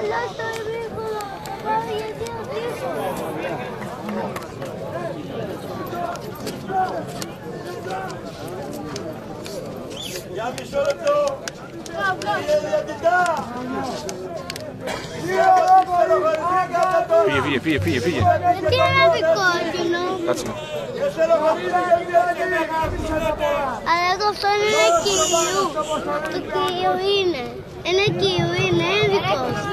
Αλλά στο εμίχονο πάει γιατί Για μισό λεπτό! Διαιτητά! Φύγε. γιατί είναι δικόκκινο. Κάτσε. Αλλά εδώ αυτό είναι κυρίου. Το κυρίου είναι. Είναι κυρίου, είναι δικό σου.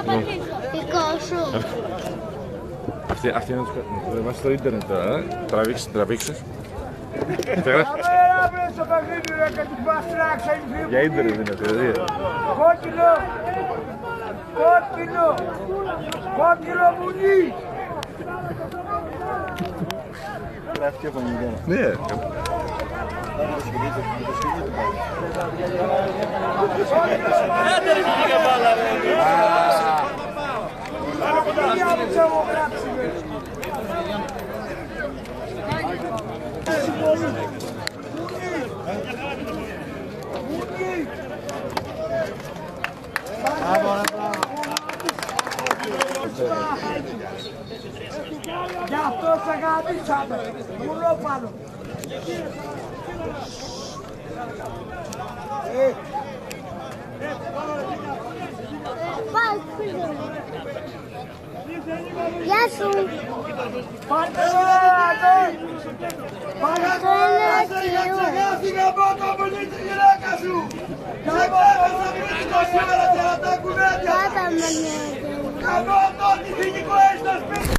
Δικό σου. Αυτή είναι το βάζει στο ίντερνετ τώρα, τραβήξεις. Για ίντερνετ είναι αυτό, δηλαδή. Κόκκινο μουνί! Γράφει και πανηγυρία. Ναι. Γι' αυτό σε αγαπήσαμε. Μουλό πάνω. Γεια σου. Πάρτε ξεχάστηκα από το πολύ τη γυναίκα σου. Και εγώ έπαιζα μήνυμα σήμερα 40 κουβέντια. Πάτα με μια. Καμώ το τυχηνικό έχει στο σπίτι.